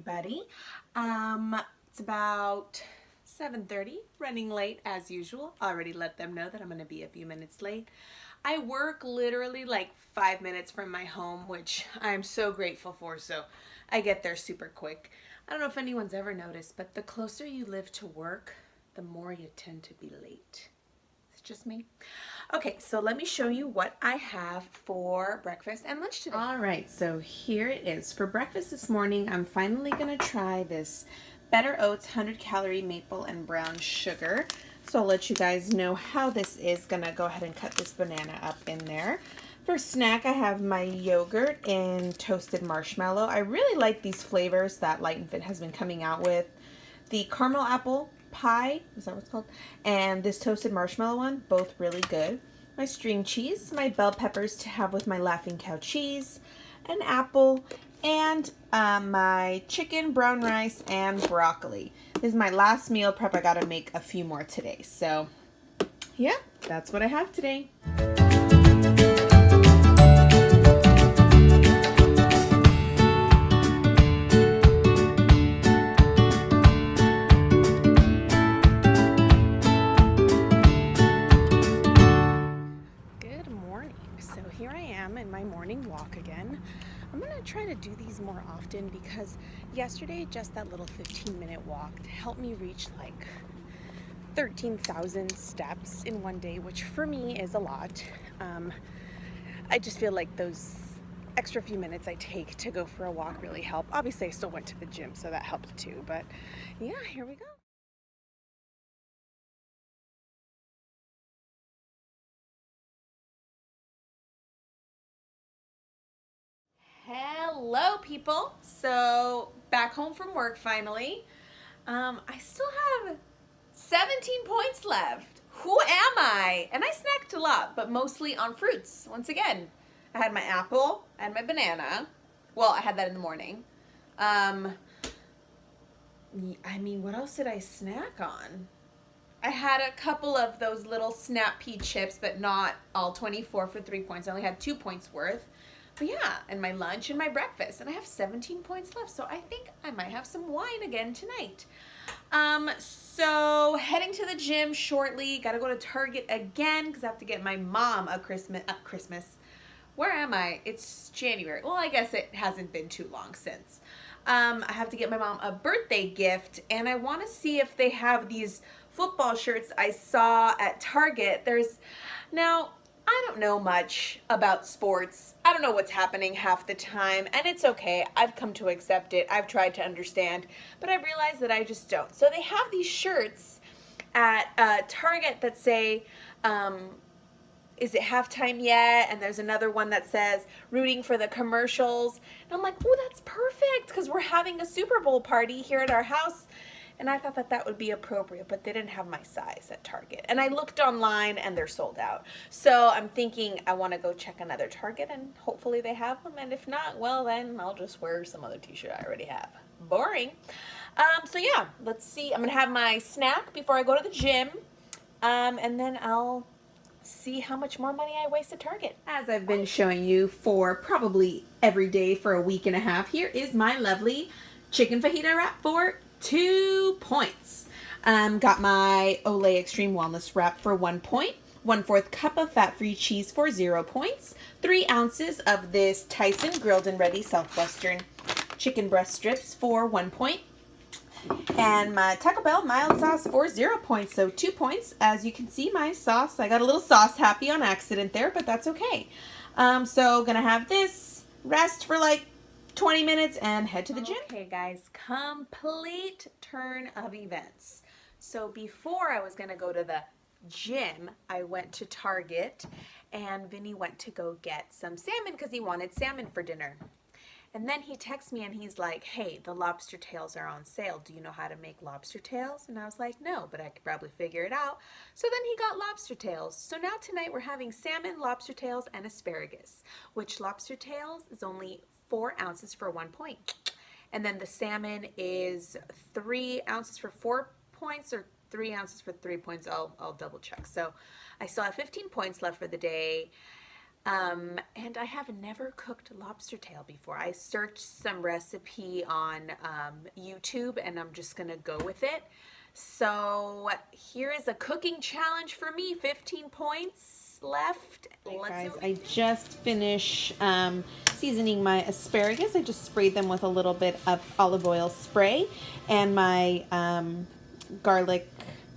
everybody. It's about 7:30, running late as usual. Already let them know that I'm going to be a few minutes late. I work literally like 5 minutes from my home, which I'm so grateful for, so I get there super quick. I don't know if anyone's ever noticed, but the closer you live to work, the more you tend to be late. It's just me. Okay, so let me show you what I have for breakfast and lunch today. All right, so here it is. For breakfast this morning, I'm finally gonna try this Better Oats 100-calorie maple and brown sugar. So I'll let you guys know how this is. Gonna go ahead and cut this banana up in there. For snack, I have my yogurt and toasted marshmallow. I really like these flavors that Light and Fit has been coming out with. The caramel apple pie, is that what it's called? And this toasted marshmallow one, both really good. My string cheese, my bell peppers to have with my Laughing Cow cheese, an apple, and my chicken, brown rice, and broccoli. This is my last meal prep. I gotta make a few more today. So yeah, that's what I have today. So here I am in my morning walk again. I'm gonna try to do these more often because yesterday just that little 15-minute walk helped me reach like 13,000 steps in one day, which for me is a lot. I just feel like those extra few minutes I take to go for a walk really help. Obviously I still went to the gym, so that helped too, but yeah, here we go. Hello people, so back home from work finally. I still have 17 points left. Who am I? And I snacked a lot, but mostly on fruits. Once again, I had my apple, I had my banana. Well, I had that in the morning. I mean, what else did I snack on? I had a couple of those little snap pea chips, but not all 24 for 3 points. I only had 2 points worth. But yeah, and my lunch and my breakfast, and I have 17 points left, so I think I might have some wine again tonight. So heading to the gym shortly. Gotta go to Target again because I have to get my mom a Christmas. Where am I? It's January. Well, I guess it hasn't been too long since. I have to get my mom a birthday gift, and I want to see if they have these football shirts I saw at Target. Now, I don't know much about sports. I don't know what's happening half the time, and it's okay. I've come to accept it. I've tried to understand, but I realized that I just don't. So they have these shirts at Target that say, is it halftime yet? And there's another one that says rooting for the commercials. And I'm like, oh, that's perfect because we're having a Super Bowl party here at our house. And I thought that that would be appropriate, but they didn't have my size at Target. And I looked online and they're sold out. So I'm thinking I want to go check another Target and hopefully they have them. And if not, well, then I'll just wear some other t-shirt I already have. Boring. So yeah, let's see. I'm going to have my snack before I go to the gym. And then I'll see how much more money I waste at Target. As I've been showing you for probably every day for a week and a half, here is my lovely chicken fajita wrap for 2 points. Got my Olay Extreme Wellness Wrap for 1 point. 1/4 cup of fat-free cheese for 0 points. 3 ounces of this Tyson grilled and ready Southwestern chicken breast strips for 1 point. And my Taco Bell mild sauce for 0 points, so 2 points. As you can see, my sauce, I got a little sauce happy on accident there, but that's okay. So gonna have this, rest for like 20 minutes and head to the gym. Okay guys, complete turn of events. So before I was gonna go to the gym, I went to Target and Vinny went to go get some salmon because he wanted salmon for dinner. And then he texts me and he's like, hey, the lobster tails are on sale. Do you know how to make lobster tails? And I was like, no, but I could probably figure it out. So then he got lobster tails. So now tonight we're having salmon, lobster tails, and asparagus, which lobster tails is only 4 ounces for 1 point. And then the salmon is 3 ounces for 4 points or 3 ounces for 3 points. I'll double check. So I still have 15 points left for the day. And I have never cooked lobster tail before. I searched some recipe on YouTube and I'm just gonna go with it. So here is a cooking challenge for me. 15 points left. Let's I just finished seasoning my asparagus. I just sprayed them with a little bit of olive oil spray and my garlic,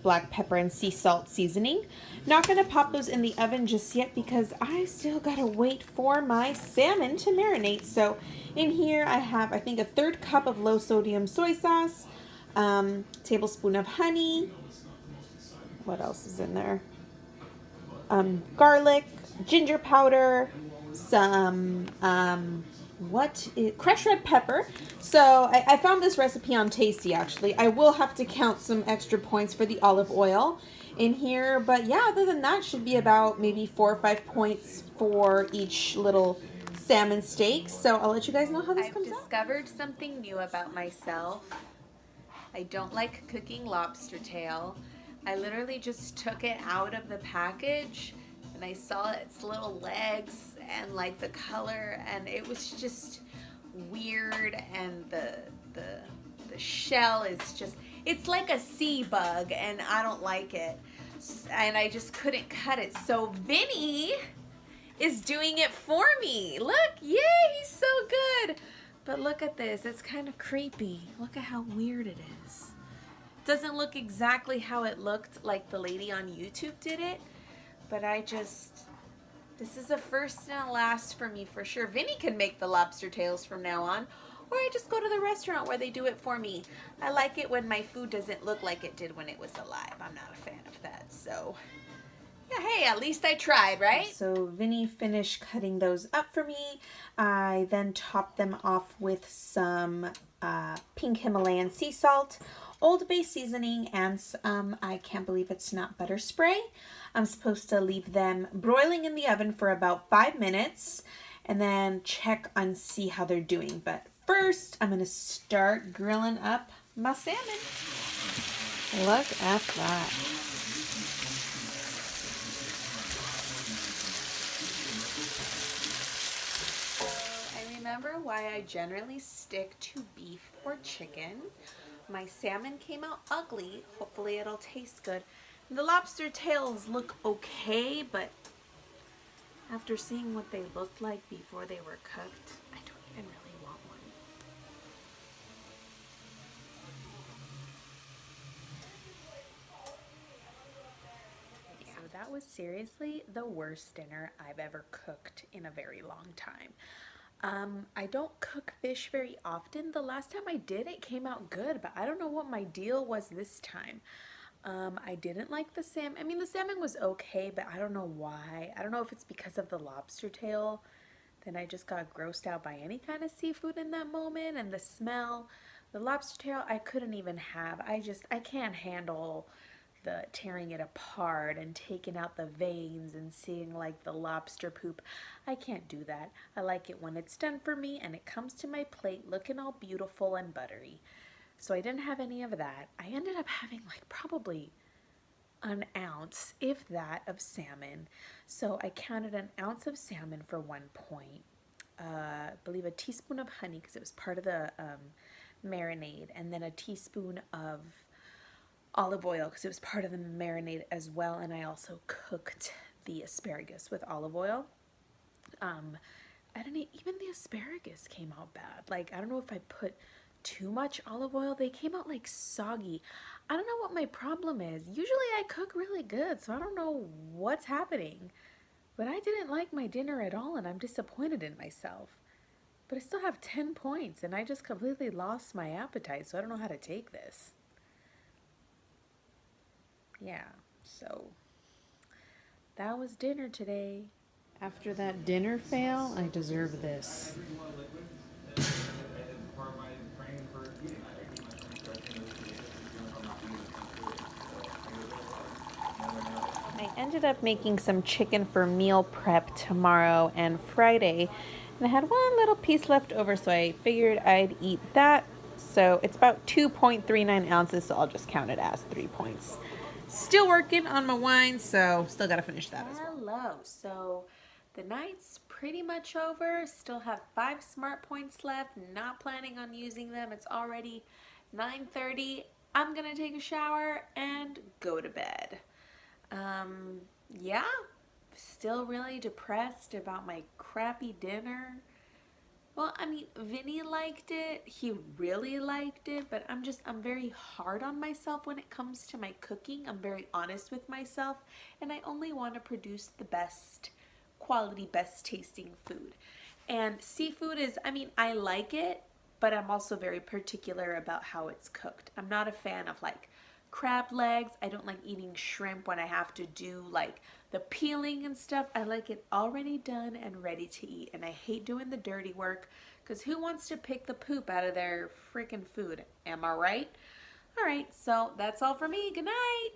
black pepper, and sea salt seasoning. Not going to pop those in the oven just yet because I still got to wait for my salmon to marinate. So in here I have, I think, a 1/3 cup of low sodium soy sauce, tablespoon of honey. What else is in there? Garlic, ginger powder, some crushed red pepper. So I found this recipe on Tasty actually. I will have to count some extra points for the olive oil in here, but yeah, other than that, should be about maybe 4 or 5 points for each little salmon steak. So I'll let you guys know how this comes out. I've discovered something new about myself. I don't like cooking lobster tail. I literally just took it out of the package and I saw its little legs and like the color, and it was just weird, and the shell is just, it's like a sea bug and I don't like it, and I just couldn't cut it. So Vinny is doing it for me. Look, yay, he's so good. But look at this, it's kind of creepy. Look at how weird it is. Doesn't look exactly how it looked like the lady on YouTube did it, but this is a first and a last for me for sure. Vinny can make the lobster tails from now on, or I just go to the restaurant where they do it for me. I like it when my food doesn't look like it did when it was alive. I'm not a fan of that, so yeah, hey, at least I tried, right? So Vinny finished cutting those up for me. I then topped them off with some pink Himalayan sea salt, Old Bay seasoning, and some, I can't believe it's not butter spray. I'm supposed to leave them broiling in the oven for about 5 minutes and then check and see how they're doing. But first, I'm going to start grilling up my salmon. Look at that. Remember why I generally stick to beef or chicken. My salmon came out ugly. Hopefully it'll taste good. The lobster tails look okay, but after seeing what they looked like before they were cooked, I don't even really want one. Yeah. So that was seriously the worst dinner I've ever cooked in a very long time. I don't cook fish very often. The last time I did, it came out good, but I don't know what my deal was this time. I didn't like the salmon. I mean, the salmon was okay, but I don't know why. I don't know if it's because of the lobster tail. Then I just got grossed out by any kind of seafood in that moment, and the smell. The lobster tail, I couldn't even have. I can't handle the tearing it apart and taking out the veins and seeing like the lobster poop. I can't do that. I like it when it's done for me and it comes to my plate looking all beautiful and buttery. So I didn't have any of that. I ended up having like probably an ounce, if that, of salmon. So I counted an ounce of salmon for 1 point. I believe a teaspoon of honey because it was part of the marinade, and then a teaspoon of olive oil because it was part of the marinade as well, and I also cooked the asparagus with olive oil. Even the asparagus came out bad. Like, I don't know if I put too much olive oil. They came out like soggy. I don't know what my problem is. Usually I cook really good, so I don't know what's happening. But I didn't like my dinner at all, and I'm disappointed in myself. But I still have 10 points, and I just completely lost my appetite, so I don't know how to take this. Yeah, so that was dinner today. After that dinner fail, I deserve this. I ended up making some chicken for meal prep tomorrow and Friday, and I had one little piece left over, so I figured I'd eat that. So it's about 2.39 ounces, so I'll just count it as 3 points. Still working on my wine, so still gotta finish that as well. Hello. So The night's pretty much over. Still have 5 smart points left. Not planning on using them. It's already 9:30. I'm gonna take a shower and go to bed. Yeah, still really depressed about my crappy dinner. Well, I mean, Vinny liked it. He really liked it, but I'm very hard on myself when it comes to my cooking. I'm very honest with myself, and I only want to produce the best quality, best tasting food. And seafood is, I mean, I like it, but I'm also very particular about how it's cooked. I'm not a fan of like crab legs. I don't like eating shrimp when I have to do like the peeling and stuff. I like it already done and ready to eat. And I hate doing the dirty work because who wants to pick the poop out of their freaking food? Am I right? All right, so that's all for me. Good night.